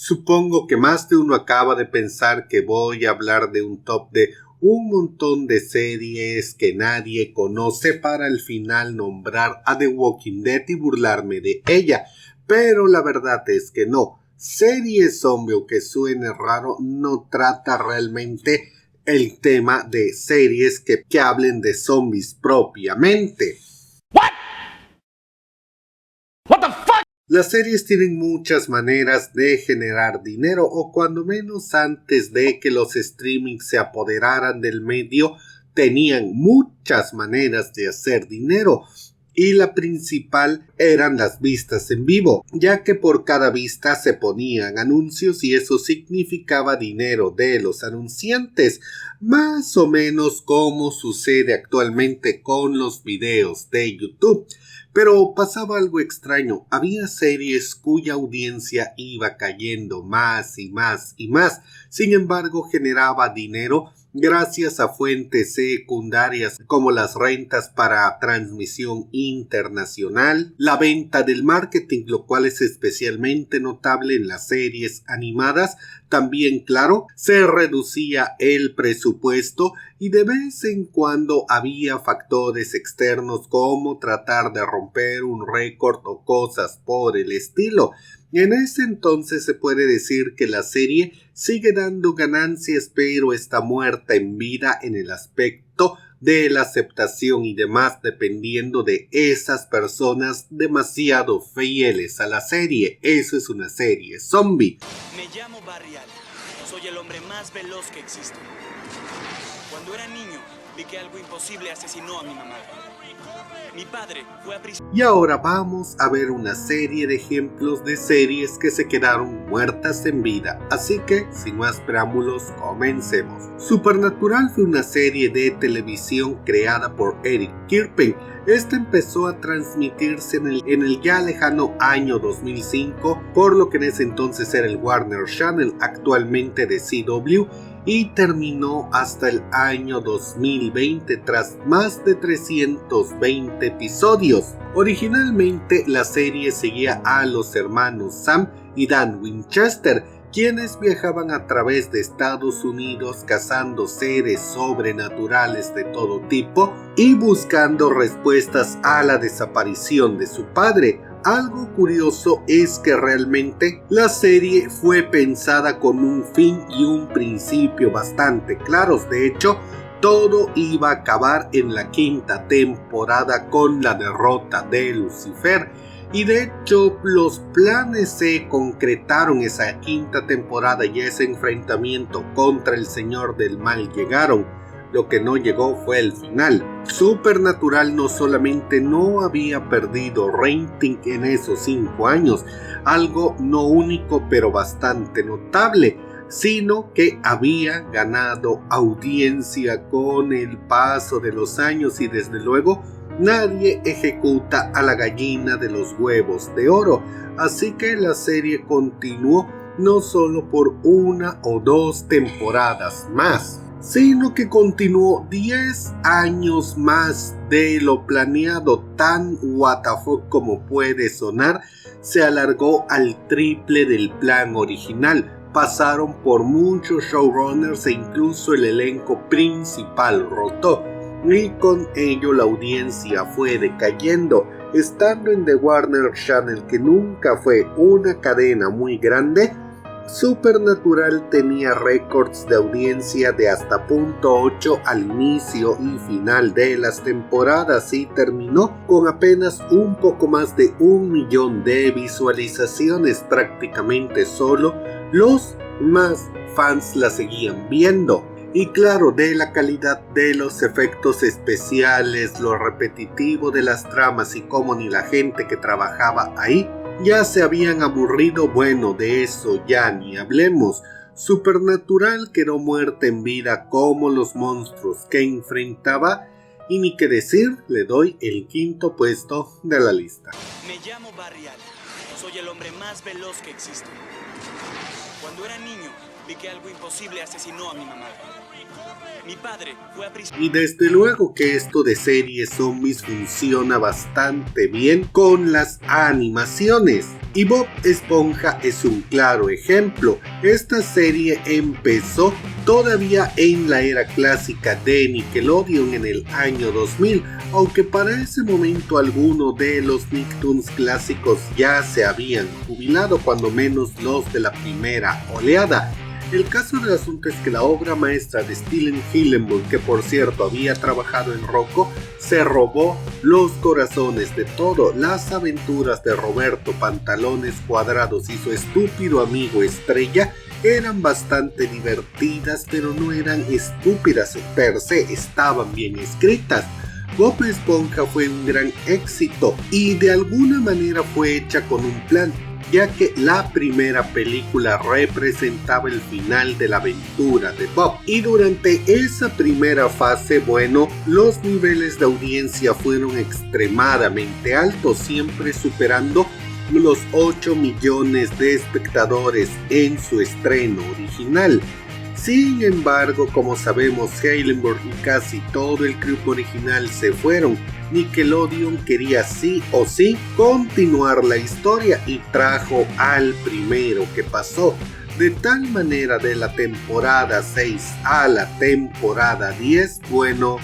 Supongo que más de uno acaba de pensar que voy a hablar de un top de un montón de series que nadie conoce para al final nombrar a The Walking Dead y burlarme de ella, pero la verdad es que no. Serie zombie, aunque suene raro, no trata realmente el tema de series que hablen de zombies propiamente. Las series tienen muchas maneras de generar dinero, o cuando menos antes de que los streamings se apoderaran del medio, tenían muchas maneras de hacer dinero. Y la principal eran las vistas en vivo, ya que por cada vista se ponían anuncios y eso significaba dinero de los anunciantes, más o menos como sucede actualmente con los videos de YouTube. Pero pasaba algo extraño, había series cuya audiencia iba cayendo más y más y más, sin embargo generaba dinero gracias a fuentes secundarias como las rentas para transmisión internacional, la venta del marketing, lo cual es especialmente notable en las series animadas. También, claro, se reducía el presupuesto y de vez en cuando había factores externos como tratar de romper un récord o cosas por el estilo. En ese entonces se puede decir que la serie sigue dando ganancias, pero está muerta en vida en el aspecto de la aceptación y demás, dependiendo de esas personas demasiado fieles a la serie. Eso es una serie zombie. Me llamo Barry Allen. Soy el hombre más veloz que existe. Cuando era niño, vi que algo imposible asesinó a mi mamá. Mi padre fue a prisión. Y ahora vamos a ver una serie de ejemplos de series que se quedaron muertas en vida. Así que, sin más preámbulos, comencemos. Supernatural fue una serie de televisión creada por Eric Kirpin. Esta empezó a transmitirse en el ya lejano año 2005, por lo que en ese entonces era el Warner Channel, actualmente de CW, y terminó hasta el año 2020 tras más de 320 episodios. Originalmente la serie seguía a los hermanos Sam y Dan Winchester, quienes viajaban a través de Estados Unidos cazando seres sobrenaturales de todo tipo y buscando respuestas a la desaparición de su padre. Algo curioso es que realmente la serie fue pensada con un fin y un principio bastante claros. De hecho, todo iba a acabar en la quinta temporada con la derrota de Lucifer. Y de hecho los planes se concretaron esa quinta temporada y ese enfrentamiento contra el Señor del Mal llegaron. Lo que no llegó fue el final. Supernatural no solamente no había perdido rating en esos 5 años, algo no único pero bastante notable, sino que había ganado audiencia con el paso de los años y desde luego nadie ejecuta a la gallina de los huevos de oro, así que la serie continuó no solo por 1 o 2 temporadas más, sino que continuó 10 años más de lo planeado. Tan WTF como puede sonar, se alargó al triple del plan original. Pasaron por muchos showrunners e incluso el elenco principal rotó, y con ello la audiencia fue decayendo. Estando en The Warner Channel, que nunca fue una cadena muy grande, Supernatural tenía récords de audiencia de hasta .8 al inicio y final de las temporadas y terminó con apenas un poco más de 1 millón de visualizaciones. Prácticamente solo los más fans la seguían viendo. Y claro, de la calidad de los efectos especiales, lo repetitivo de las tramas y cómo ni la gente que trabajaba ahí ya se habían aburrido. Bueno, de eso ya ni hablemos. Supernatural quedó muerta en vida como los monstruos que enfrentaba, y ni que decir, le doy el 5º puesto de la lista. Me llamo Barry Allen. Soy el hombre más veloz que existe. Cuando era niño, vi que algo imposible asesinó a mi mamá. Mi padre fue aprisionado. Y desde luego que esto de series zombies funciona bastante bien con las animaciones. Y Bob Esponja es un claro ejemplo. Esta serie empezó todavía en la era clásica de Nickelodeon en el año 2000, aunque para ese momento algunos de los Nicktoons clásicos ya se habían jubilado, cuando menos los de la primera oleada. El caso del asunto es que la obra maestra de Steven Hillenburg, que por cierto había trabajado en Rocco, se robó los corazones de todo. Las aventuras de Roberto Pantalones Cuadrados y su estúpido amigo Estrella eran bastante divertidas, pero no eran estúpidas per se, estaban bien escritas. Bob Esponja fue un gran éxito y de alguna manera fue hecha con un plan, ya que la primera película representaba el final de la aventura de Bob. Y durante esa primera fase, bueno, los niveles de audiencia fueron extremadamente altos, siempre superando los 8 millones de espectadores en su estreno original. Sin embargo, como sabemos, Hillenburg y casi todo el grupo original se fueron. Nickelodeon quería sí o sí continuar la historia y trajo al primero que pasó. De tal manera, de la temporada 6 a la temporada 10, bueno,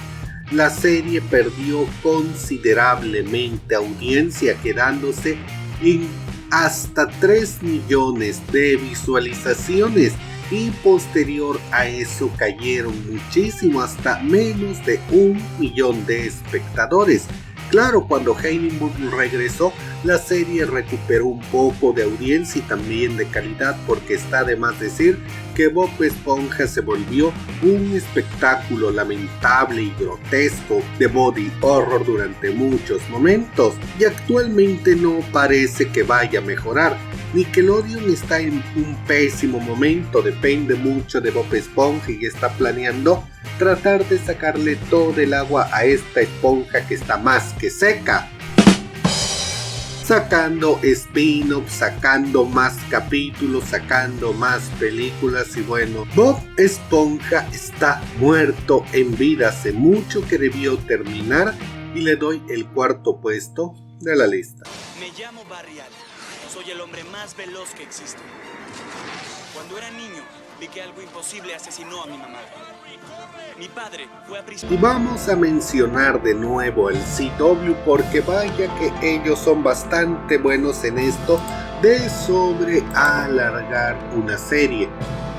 la serie perdió considerablemente audiencia, quedándose en hasta 3 millones de visualizaciones. Y posterior a eso cayeron muchísimo, hasta menos de 1 millón de espectadores. Claro, cuando Hillenburg regresó, la serie recuperó un poco de audiencia y también de calidad, porque está de más decir que Bob Esponja se volvió un espectáculo lamentable y grotesco de body horror durante muchos momentos, y actualmente no parece que vaya a mejorar. Nickelodeon está en un pésimo momento, depende mucho de Bob Esponja y está planeando tratar de sacarle todo el agua a esta esponja que está más que seca. Sacando spin-offs, sacando más capítulos, sacando más películas y bueno, Bob Esponja está muerto en vida, hace mucho que debió terminar y le doy el 4º puesto de la lista. Me llamo Barry Allen. Soy el hombre más veloz que existe. Cuando era niño, vi que algo imposible asesinó a mi mamá. Mi padre fue aprisionado. Y vamos a mencionar de nuevo el CW, porque vaya que ellos son bastante buenos en esto de sobrealargar una serie.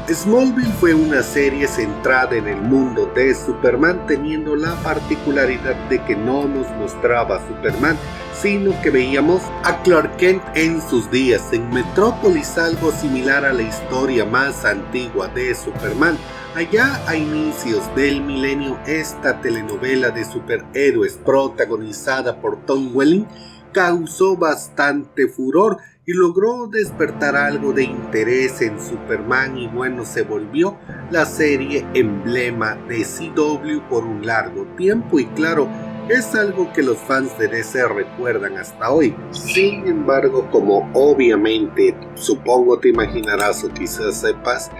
Smallville fue una serie centrada en el mundo de Superman, teniendo la particularidad de que no nos mostraba a Superman, sino que veíamos a Clark Kent en sus días. En Metrópolis, algo similar a la historia más antigua de Superman. Allá a inicios del milenio, esta telenovela de superhéroes protagonizada por Tom Welling causó bastante furor y logró despertar algo de interés en Superman, y bueno, se volvió la serie emblema de CW por un largo tiempo, y claro, es algo que los fans de DC recuerdan hasta hoy. Sin embargo, como obviamente supongo te imaginarás o quizás sepas,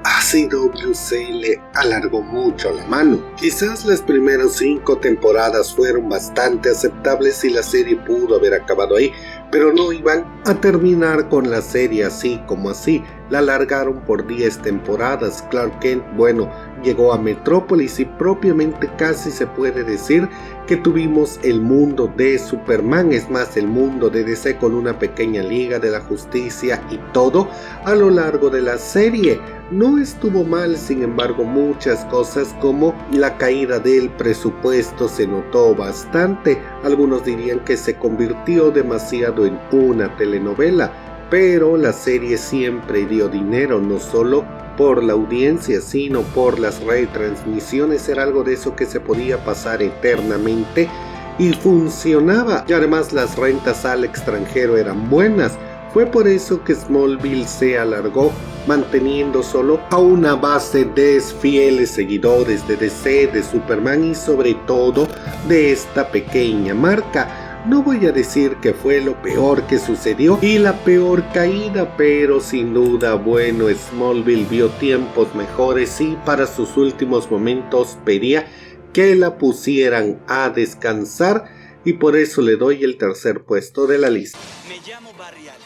a CW se le alargó mucho la mano. Quizás las primeras 5 temporadas fueron bastante aceptables y la serie pudo haber acabado ahí, pero no iban a terminar con la serie así como así. La alargaron por 10 temporadas. Clark Kent, bueno, llegó a Metrópolis y propiamente casi se puede decir que tuvimos el mundo de Superman, es más, el mundo de DC con una pequeña Liga de la Justicia y todo a lo largo de la serie. No estuvo mal, sin embargo, muchas cosas como la caída del presupuesto se notó bastante. Algunos dirían que se convirtió demasiado en una telenovela, pero la serie siempre dio dinero, no solo por la audiencia, sino por las retransmisiones. Era algo de eso que se podía pasar eternamente y funcionaba, y además las rentas al extranjero eran buenas. Fue por eso que Smallville se alargó, manteniendo solo a una base de fieles seguidores de DC, de Superman y sobre todo de esta pequeña marca. No voy a decir que fue lo peor que sucedió y la peor caída, pero sin duda, bueno, Smallville vio tiempos mejores y para sus últimos momentos pedía que la pusieran a descansar y por eso le doy el tercer puesto de la lista. Me llamo Barry Allen.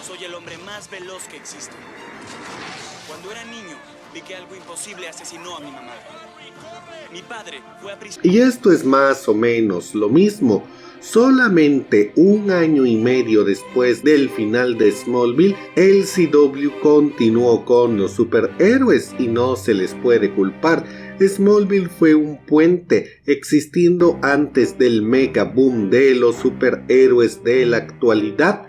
Soy el hombre más veloz que existe. Cuando era niño, vi que algo imposible asesinó a mi mamá. Mi padre fue a prisión. Y esto es más o menos lo mismo. Solamente un año y medio después del final de Smallville, el CW continuó con los superhéroes y no se les puede culpar. Smallville fue un puente existiendo antes del mega boom de los superhéroes de la actualidad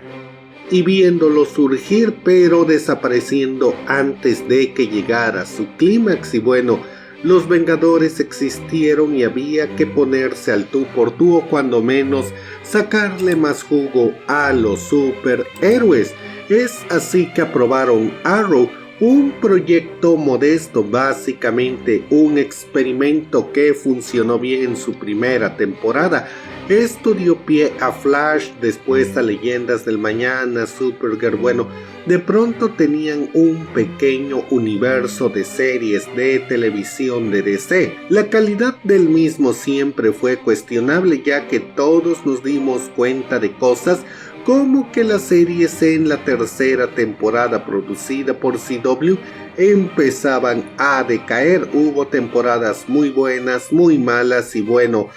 y viéndolo surgir pero desapareciendo antes de que llegara su clímax. Y bueno, los Vengadores existieron y había que ponerse al tú por tú o cuando menos sacarle más jugo a los superhéroes. Es así que aprobaron Arrow, un proyecto modesto, básicamente un experimento que funcionó bien en su primera temporada. Esto dio pie a Flash, después a Leyendas del Mañana, Supergirl. Bueno, de pronto tenían un pequeño universo de series de televisión de DC. La calidad del mismo siempre fue cuestionable, ya que todos nos dimos cuenta de cosas como que las series en la tercera temporada producida por CW empezaban a decaer. Hubo temporadas muy buenas, muy malas y bueno,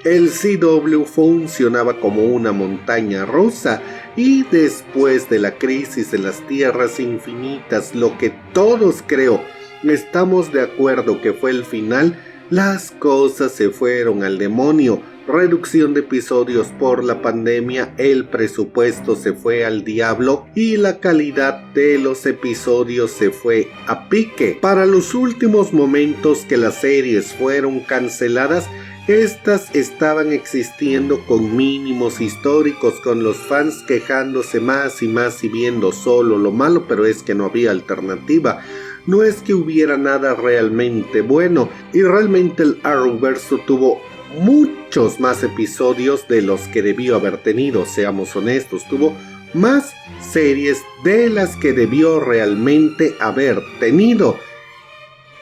el CW funcionaba como una montaña rusa y después de la crisis de las tierras infinitas, lo que todos creo estamos de acuerdo que fue el final, las cosas se fueron al demonio. Reducción de episodios por la pandemia, el presupuesto se fue al diablo y la calidad de los episodios se fue a pique. Para los últimos momentos que las series fueron canceladas, estas estaban existiendo con mínimos históricos, con los fans quejándose más y más y viendo solo lo malo, pero es que no había alternativa. No es que hubiera nada realmente bueno, y realmente el Arrowverso tuvo muchos más episodios de los que debió haber tenido, seamos honestos, tuvo más series de las que debió realmente haber tenido.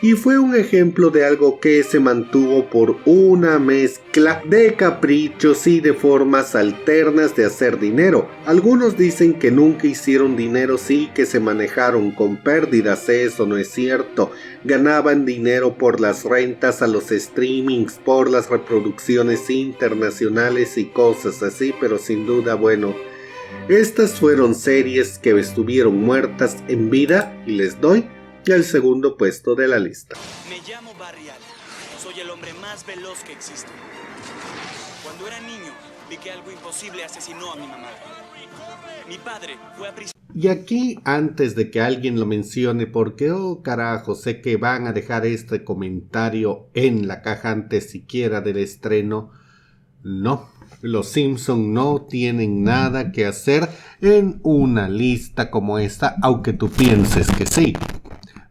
Y fue un ejemplo de algo que se mantuvo por una mezcla de caprichos y de formas alternas de hacer dinero. Algunos dicen que nunca hicieron dinero, sí, que se manejaron con pérdidas. Eso no es cierto. Ganaban dinero por las rentas a los streamings, por las reproducciones internacionales y cosas así, pero sin duda, bueno, estas fueron series que estuvieron muertas en vida y les doy el segundo puesto de la lista. Me llamo Barry Allen. Soy el hombre más veloz que existe. Cuando era niño, vi que algo imposible asesinó a mi mamá. Mi padre fue a prisión. Y aquí, antes de que alguien lo mencione, porque oh carajo, sé que van a dejar este comentario en la caja antes siquiera del estreno. No, los Simpson no tienen nada que hacer en una lista como esta, aunque tú pienses que sí.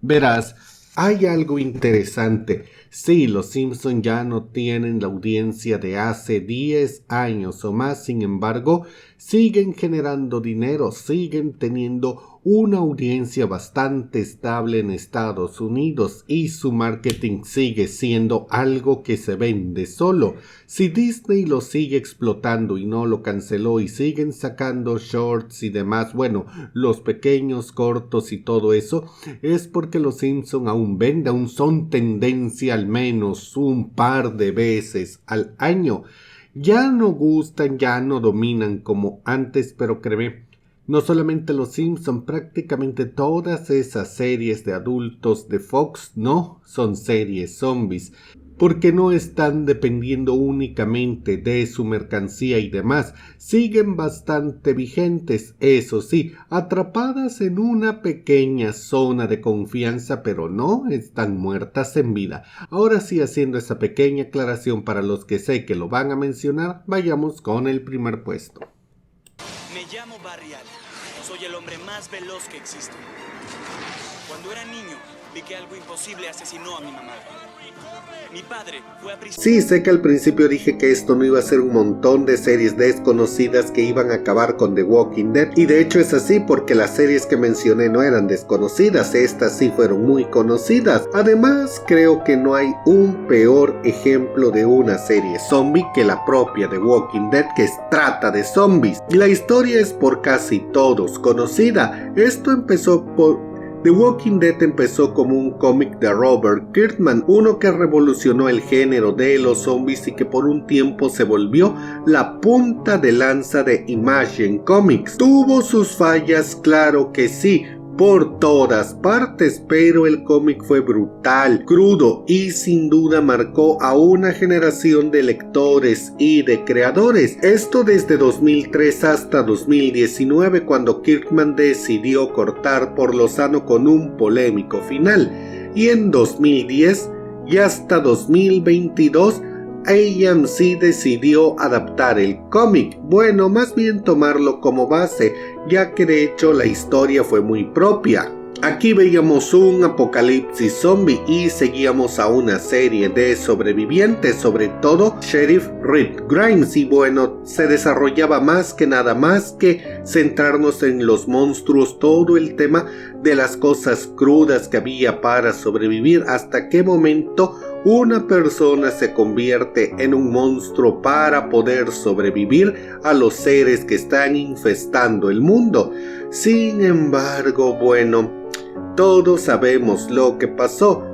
Verás, hay algo interesante. Sí, los Simpson ya no tienen la audiencia de hace 10 años o más, sin embargo, siguen generando dinero, siguen teniendo una audiencia bastante estable en Estados Unidos y su marketing sigue siendo algo que se vende solo. Si Disney lo sigue explotando y no lo canceló y siguen sacando shorts y demás, bueno, los pequeños cortos y todo eso, es porque los Simpson aún venden, aún son tendencia al menos un par de veces al año. Ya no gustan, ya no dominan como antes, pero créeme, no solamente los Simpson, prácticamente todas esas series de adultos de Fox no son series zombies, porque no están dependiendo únicamente de su mercancía y demás, siguen bastante vigentes, eso sí, atrapadas en una pequeña zona de confianza, pero no están muertas en vida. Ahora sí, haciendo esa pequeña aclaración para los que sé que lo van a mencionar, vayamos con el primer puesto. Me llamo Barry Allen. Soy el hombre más veloz que existe. Cuando era niño, vi que algo imposible asesinó a mi mamá. Mi padre fue a prisión. Sí, sé que al principio dije que esto no iba a ser un montón de series desconocidas que iban a acabar con The Walking Dead, y de hecho es así porque las series que mencioné no eran desconocidas, estas sí fueron muy conocidas. Además, creo que no hay un peor ejemplo de una serie zombie que la propia The Walking Dead, que trata de zombies. La historia es por casi todos conocida. The Walking Dead empezó como un cómic de Robert Kirkman, uno que revolucionó el género de los zombies y que por un tiempo se volvió la punta de lanza de Imagine Comics. Tuvo sus fallas, claro que sí, por todas partes, pero el cómic fue brutal, crudo y sin duda marcó a una generación de lectores y de creadores. Esto desde 2003 hasta 2019, cuando Kirkman decidió cortar por lo sano con un polémico final, y en 2010 y hasta 2022 AMC decidió adaptar el cómic, bueno, más bien tomarlo como base, ya que de hecho la historia fue muy propia. Aquí veíamos un apocalipsis zombie y seguíamos a una serie de sobrevivientes, sobre todo Sheriff Rick Grimes, y bueno, se desarrollaba más que centrarnos en los monstruos, todo el tema de las cosas crudas que había para sobrevivir, hasta qué momento una persona se convierte en un monstruo para poder sobrevivir a los seres que están infestando el mundo. Sin embargo, bueno, todos sabemos lo que pasó.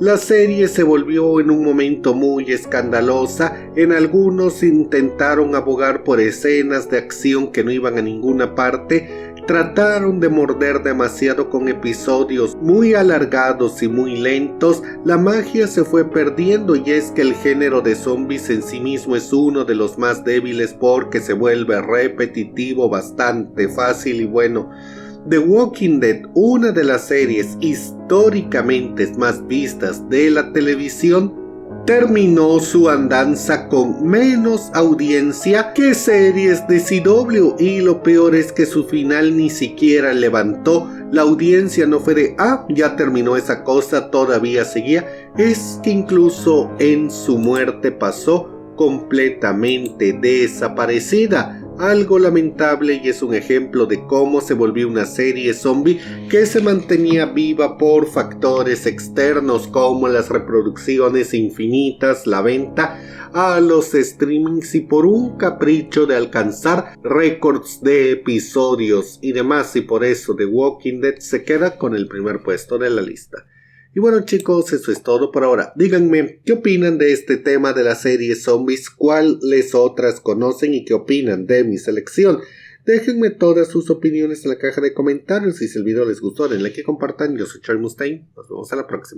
La serie se volvió en un momento muy escandalosa. En algunos intentaron abogar por escenas de acción que no iban a ninguna parte. Trataron de morder demasiado con episodios muy alargados y muy lentos. La magia se fue perdiendo, y es que el género de zombies en sí mismo es uno de los más débiles porque se vuelve repetitivo bastante fácil. Y bueno, The Walking Dead, una de las series históricamente más vistas de la televisión, terminó su andanza con menos audiencia que series de CW, y lo peor es que su final ni siquiera levantó la audiencia. No fue de ya terminó esa cosa, todavía seguía, es que incluso en su muerte pasó completamente desaparecida. Algo lamentable, y es un ejemplo de cómo se volvió una serie zombie que se mantenía viva por factores externos como las reproducciones infinitas, la venta a los streamings y por un capricho de alcanzar récords de episodios y demás, y por eso The Walking Dead se queda con el primer puesto de la lista. Y bueno, chicos, eso es todo por ahora. Díganme, ¿qué opinan de este tema de la serie zombies? ¿Cuáles otras conocen y qué opinan de mi selección? Déjenme todas sus opiniones en la caja de comentarios, y si el video les gustó, denle like y compartan. Yo soy Charlie Mustaine, nos vemos a la próxima.